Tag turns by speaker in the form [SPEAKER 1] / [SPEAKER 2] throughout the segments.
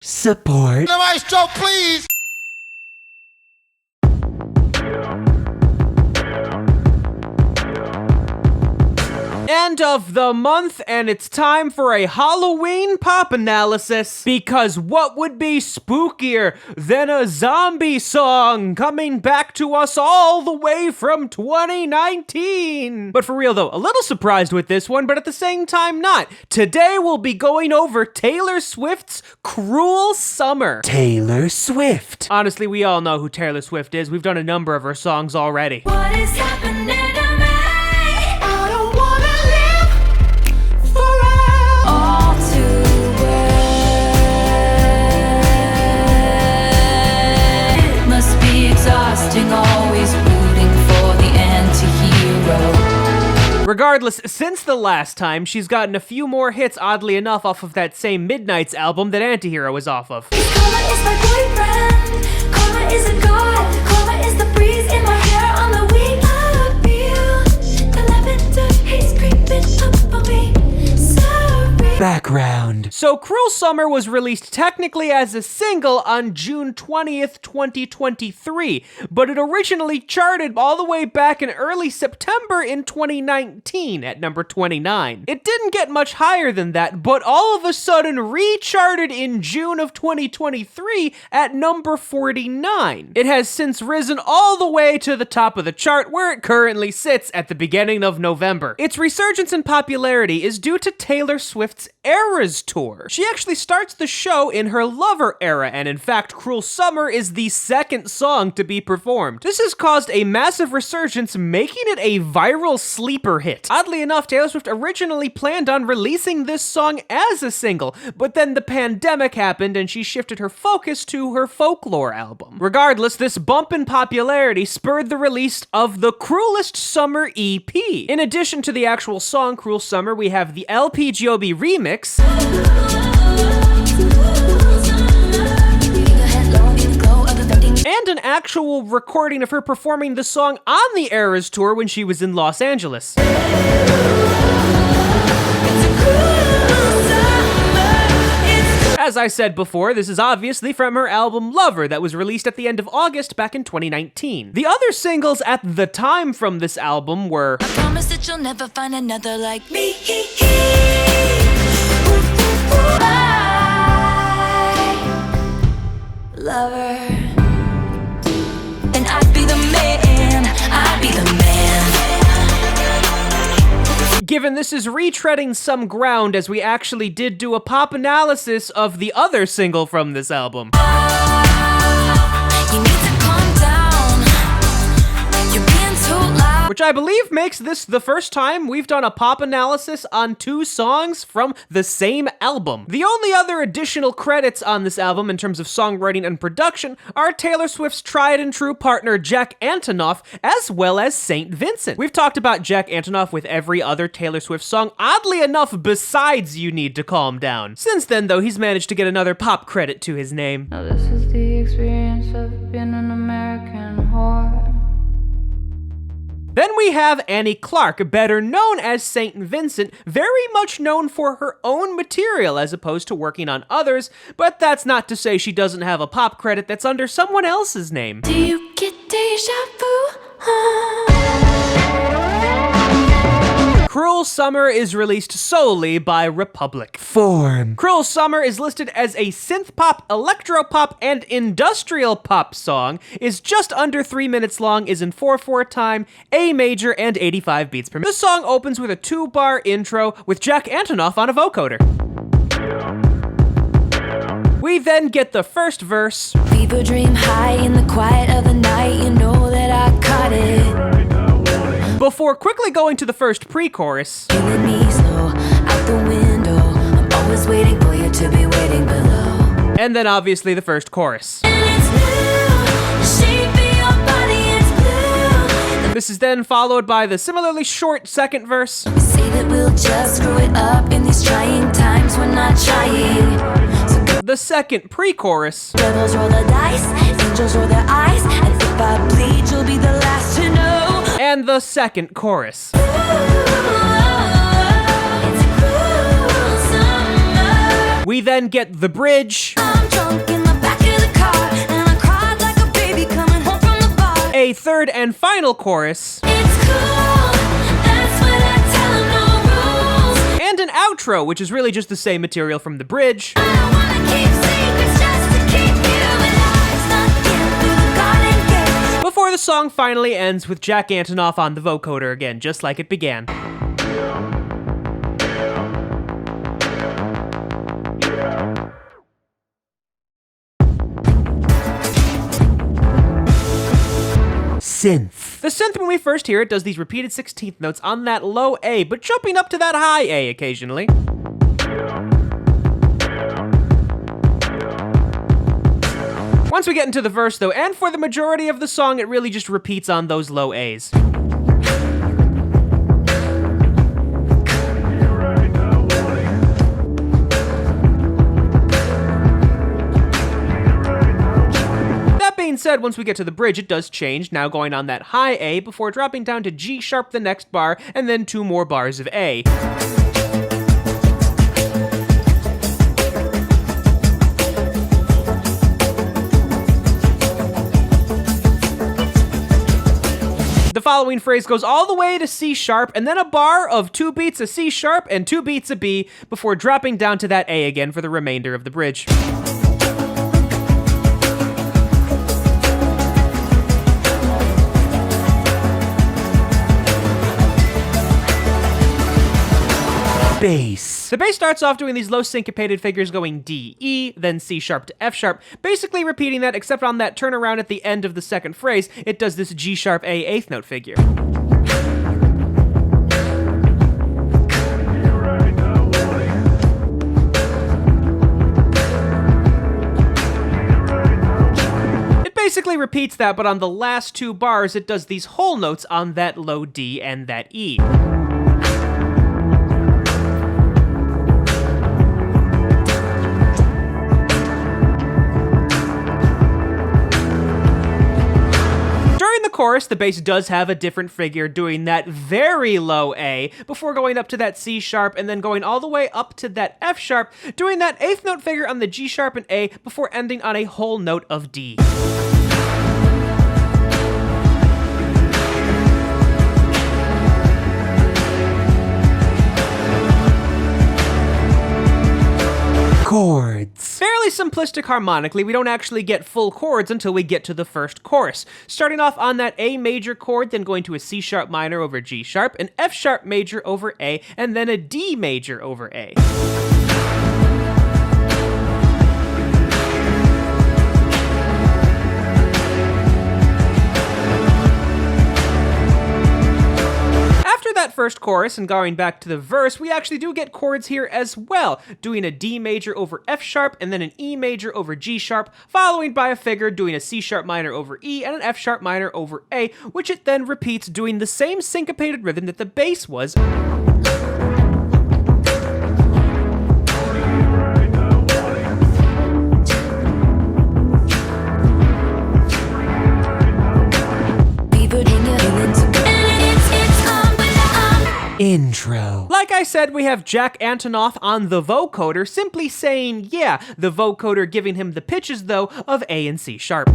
[SPEAKER 1] Support.
[SPEAKER 2] The maestro, please!
[SPEAKER 3] End of the month, and it's time for a Halloween pop analysis. Because what would be spookier than a zombie song coming back to us all the way from 2019? But for real though, a little surprised with this one, but at the same time not. Today we'll be going over Taylor Swift's Cruel Summer.
[SPEAKER 1] Taylor Swift.
[SPEAKER 3] Honestly, we all know who Taylor Swift is. We've done a number of her songs already.
[SPEAKER 4] What is happening to me? Always rooting for the anti-hero.
[SPEAKER 3] Regardless, since the last time, she's gotten a few more hits, oddly enough, off of that same Midnight's album that Antihero was off of.
[SPEAKER 4] Karma is my boyfriend. Karma is a god. Karma is the breeze in my hair on the week. I feel the lavender haze creeping up on me. Sorry.
[SPEAKER 1] Background.
[SPEAKER 3] So Cruel Summer was released technically as a single on June 20th, 2023, but it originally charted all the way back in early September in 2019 at number 29. It didn't get much higher than that, but all of a sudden recharted in June of 2023 at number 49. It has since risen all the way to the top of the chart, where it currently sits at the beginning of November. Its resurgence in popularity is due to Taylor Swift's Eras Tour. She actually starts the show in her Lover era, and in fact, Cruel Summer is the second song to be performed. This has caused a massive resurgence, making it a viral sleeper hit. Oddly enough, Taylor Swift originally planned on releasing this song as a single, but then the pandemic happened and she shifted her focus to her Folklore album. Regardless, this bump in popularity spurred the release of the Cruelest Summer EP. In addition to the actual song Cruel Summer, we have the LPGOB remix, and an actual recording of her performing the song on the Eras Tour when she was in Los Angeles. As I said before, this is obviously from her album Lover that was released at the end of August back in 2019. The other singles at the time from this album were
[SPEAKER 4] I promise that you'll never find another like me. Lover, then I'd be the man, I'd be the man.
[SPEAKER 3] Given this is retreading some ground, as we actually did do a pop analysis of the other single from this album.
[SPEAKER 4] You need to calm down, you're being too loud.
[SPEAKER 3] Which I believe makes this the first time we've done a pop analysis on two songs from the same album. The only other additional credits on this album in terms of songwriting and production are Taylor Swift's tried and true partner Jack Antonoff, as well as St. Vincent. We've talked about Jack Antonoff with every other Taylor Swift song, oddly enough, besides You Need to Calm Down. Since then, though, he's managed to get another pop credit to his name.
[SPEAKER 5] Now this is the experience of being an American whore.
[SPEAKER 3] Then we have Annie Clark, better known as St. Vincent, very much known for her own material as opposed to working on others, but that's not to say she doesn't have a pop credit that's under someone else's name.
[SPEAKER 4] Do you get deja vu?
[SPEAKER 3] Cruel Summer is released solely by Republic.
[SPEAKER 1] Form.
[SPEAKER 3] Cruel Summer is listed as a synth pop, electro pop, and industrial pop song, is just under 3 minutes long, is in 4/4 time, A major, and 85 beats per minute. The song opens with a 2-bar intro with Jack Antonoff on a vocoder. We then get the first verse.
[SPEAKER 4] Fever dream high in the quiet of the night, you know that I caught it.
[SPEAKER 3] Before quickly going to the first pre-chorus.
[SPEAKER 4] You and me slow out the window. I'm always waiting for you to be waiting below.
[SPEAKER 3] And then obviously the first chorus.
[SPEAKER 4] And it's blue, the shape of your body is blue.
[SPEAKER 3] This is then followed by the similarly short second verse.
[SPEAKER 4] We say that we'll just screw it up in these trying times, we're not trying. So
[SPEAKER 3] The second pre-chorus.
[SPEAKER 4] devils roll the dice, angels roll their eyes, and if I bleed, you'll be the last to know.
[SPEAKER 3] And the second chorus.
[SPEAKER 4] It's a cruel summer.
[SPEAKER 3] We then get the bridge,
[SPEAKER 4] I'm drunk in the back of the car, and I cried like a baby coming home from the bar.
[SPEAKER 3] a third and final chorus,
[SPEAKER 4] It's cool, that's when I tell 'em no rules.
[SPEAKER 3] and an outro, which is really just the same material from the bridge.
[SPEAKER 4] I don't wanna keep secrets just to keep you alive. Snuck in through the garden gate.
[SPEAKER 3] Before the song finally ends with Jack Antonoff on the vocoder again, just like it began.
[SPEAKER 1] Synth.
[SPEAKER 3] The synth, when we first hear it, does these repeated 16th notes on that low A, but jumping up to that high A occasionally. Once we get into the verse, though, and for the majority of the song, it really just repeats on those low A's. Said, once we get to the bridge, it does change, now going on that high A before dropping down to G sharp the next bar, and then 2 more bars of A. The following phrase goes all the way to C sharp, and then a bar of 2 beats of C sharp and 2 beats of B before dropping down to that A again for the remainder of the bridge.
[SPEAKER 1] Bass.
[SPEAKER 3] The bass starts off doing these low syncopated figures going D, E, then C sharp to F sharp, basically repeating that, except on that turnaround at the end of the second phrase, it does this G sharp A 8th note figure. It basically repeats that, but on the last 2 bars, it does these whole notes on that low D and that E. Chorus, the bass does have a different figure doing that very low A before going up to that C sharp and then going all the way up to that F sharp, doing that 8th note figure on the G sharp and A before ending on a whole note of D.
[SPEAKER 1] Chords.
[SPEAKER 3] Fairly simplistic harmonically, we don't actually get full chords until we get to the first chorus. Starting off on that A major chord, then going to a C sharp minor over G sharp, an F sharp major over A, and then a D major over A. That first chorus and going back to the verse, we actually do get chords here as well, doing a D major over F sharp and then an E major over G sharp, following by a figure doing a C sharp minor over E and an F sharp minor over A, which it then repeats doing the same syncopated rhythm that the bass was.
[SPEAKER 1] Intro.
[SPEAKER 3] Like I said, we have Jack Antonoff on the vocoder, simply saying, yeah, the vocoder giving him the pitches, though, of A and C sharp.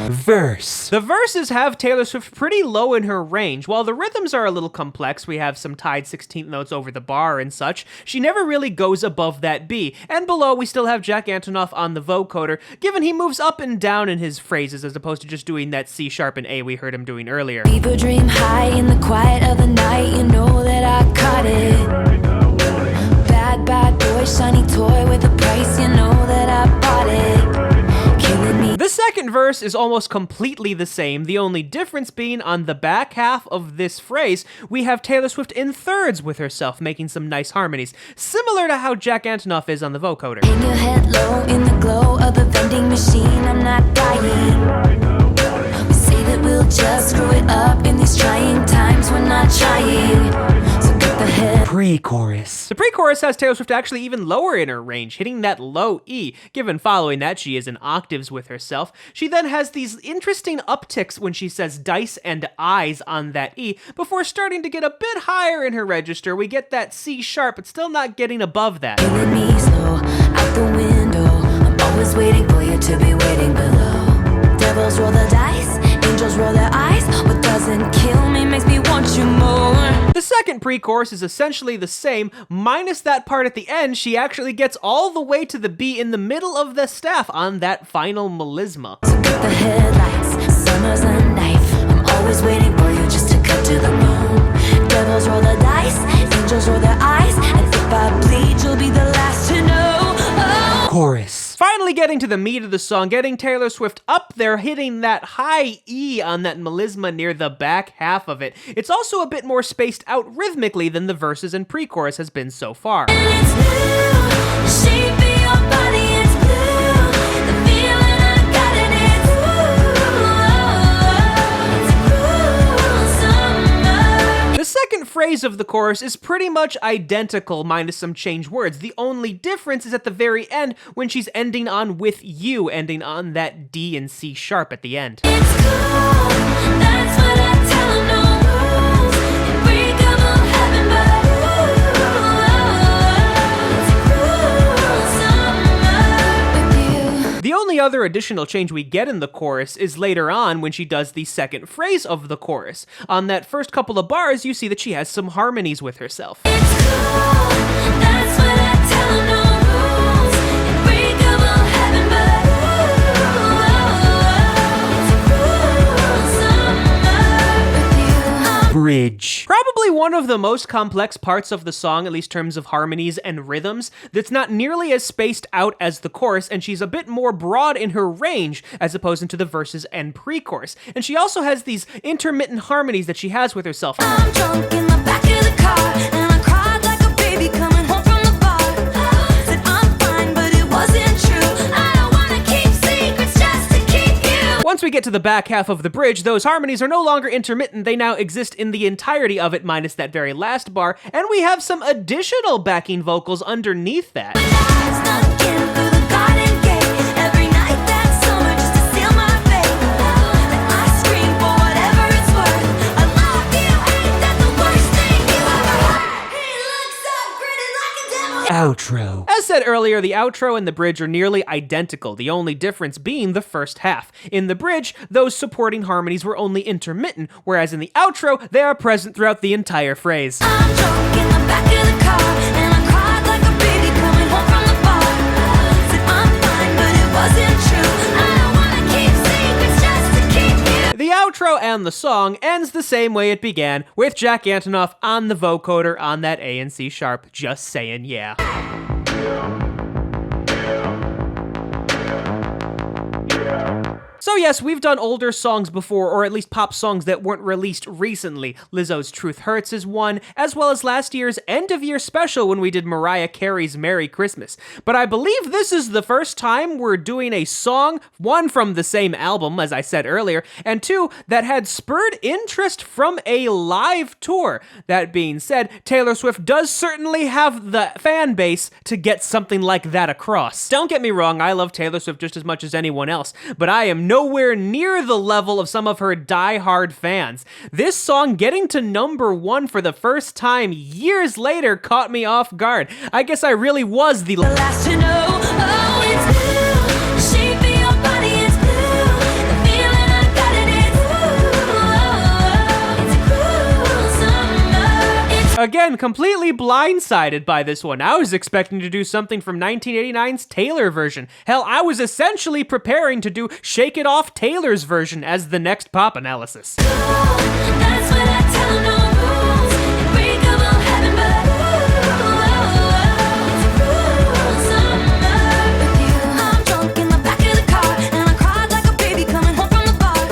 [SPEAKER 1] Verse.
[SPEAKER 3] The verses have Taylor Swift pretty low in her range. While the rhythms are a little complex, we have some tied 16th notes over the bar and such, she never really goes above that B. And below, we still have Jack Antonoff on the vocoder, given he moves up and down in his phrases as opposed to just doing that C sharp and A we heard him doing earlier.
[SPEAKER 4] Fever dream high in the quiet of the night, you know that I caught it. Bad, bad boy, shiny toy with a price, you know that I bought it. Killing me.
[SPEAKER 3] The second verse is almost completely the same, the only difference being on the back half of this phrase, we have Taylor Swift in thirds with herself, making some nice harmonies, similar to how Jack Antonoff is on the vocoder.
[SPEAKER 4] Hang your head low in the glow of the vending machine, I'm not dying. We say that we'll just screw it up in these trying times, we're not trying. So get
[SPEAKER 1] Pre-chorus.
[SPEAKER 3] The pre-chorus has Taylor Swift actually even lower in her range, hitting that low E, given following that she is in octaves with herself. She then has these interesting upticks when she says dice and eyes on that E, before starting to get a bit higher in her register. We get that C sharp, but still not getting above that.
[SPEAKER 4] Killing me slow, out the window. I'm always waiting for you to be waiting below. Devils roll the dice, angels roll their eyes. What doesn't kill me makes me want you more.
[SPEAKER 3] The second pre-chorus is essentially the same, minus that part at the end. She actually gets all the way to the B in the middle of the staff on that final melisma.
[SPEAKER 4] So cut the headlights, summer's a knife. I'm always waiting for you just to cut to the bone. Devils roll the dice, angels roll their eyes. And if I bleed, you'll be the last to know. Oh.
[SPEAKER 1] Chorus.
[SPEAKER 3] Finally getting to the meat of the song, getting Taylor Swift up there, hitting that high E on that melisma near the back half of it. It's also a bit more spaced out rhythmically than the verses and pre-chorus has been so far.
[SPEAKER 4] And it's blue, the shape of your body is blue. The feeling I got in it's cruel summer.
[SPEAKER 3] The second phrase of the chorus is pretty much identical, minus some changed words. The only difference is at the very end when she's ending on with you, ending on that D and C sharp at the end.
[SPEAKER 4] It's cool, that's what I tell 'em, no rules. Unbreakable heaven, but it's cruel summer with you.
[SPEAKER 3] The only other additional change we get in the chorus is later on when she does the second phrase of the chorus. On that first couple of bars, you see that she has some harmonies with herself.
[SPEAKER 4] It's cool, that's what I tell 'em, no rules. Unbreakable heaven, but it's cruel summer with you.
[SPEAKER 1] Bridge.
[SPEAKER 3] Probably one of the most complex parts of the song, at least in terms of harmonies and rhythms, that's not nearly as spaced out as the chorus, and she's a bit more broad in her range as opposed to the verses and pre-chorus. And she also has these intermittent harmonies that she has with herself.
[SPEAKER 4] I'm drunk in the back of the car, and I cried like a baby coming home from the bar. Said I'm fine, but it wasn't true. I don't wanna keep secrets just to keep you.
[SPEAKER 3] Once we get to the back half of the bridge, those harmonies are no longer intermittent, they now exist in the entirety of it minus that very last bar, and we have some additional backing vocals underneath that.
[SPEAKER 4] Snuck in through the garden gate every night that summer just to seal my fate. Then I scream for whatever it's worth. I love you, ain't that the worst thing you ever heard? He looks so gritty like a devil.
[SPEAKER 1] Outro.
[SPEAKER 3] As said earlier, the outro and the bridge are nearly identical, the only difference being the first half. In the bridge, those supporting harmonies were only intermittent, whereas in the outro, they are present throughout the entire phrase.
[SPEAKER 4] I'm drunk in the back of the car, and I cried like a baby coming home from the bar. Said I'm fine, but it wasn't true. I don't wanna keep secrets just to keep you.
[SPEAKER 3] The outro and the song ends the same way it began, with Jack Antonoff on the vocoder on that A and C sharp, just saying yeah. So yes, we've done older songs before, or at least pop songs that weren't released recently. Lizzo's Truth Hurts is one, as well as last year's end-of-year special when we did Mariah Carey's Merry Christmas. But I believe this is the first time we're doing a song, one from the same album, as I said earlier, and two, that had spurred interest from a live tour. That being said, Taylor Swift does certainly have the fan base to get something like that across. Don't get me wrong, I love Taylor Swift just as much as anyone else, but I am nowhere near the level of some of her die-hard fans. This song getting to #1 for the first time years later caught me off guard. I guess I really was the
[SPEAKER 4] Last to know, oh, it's blue. The shape of your body is blue. The feeling I got in it's cruel summer. It's
[SPEAKER 3] Again, completely blindsided by this one. I was expecting to do something from 1989's Taylor version. Hell, I was essentially preparing to do Shake It Off Taylor's version as the next pop analysis.
[SPEAKER 4] cool.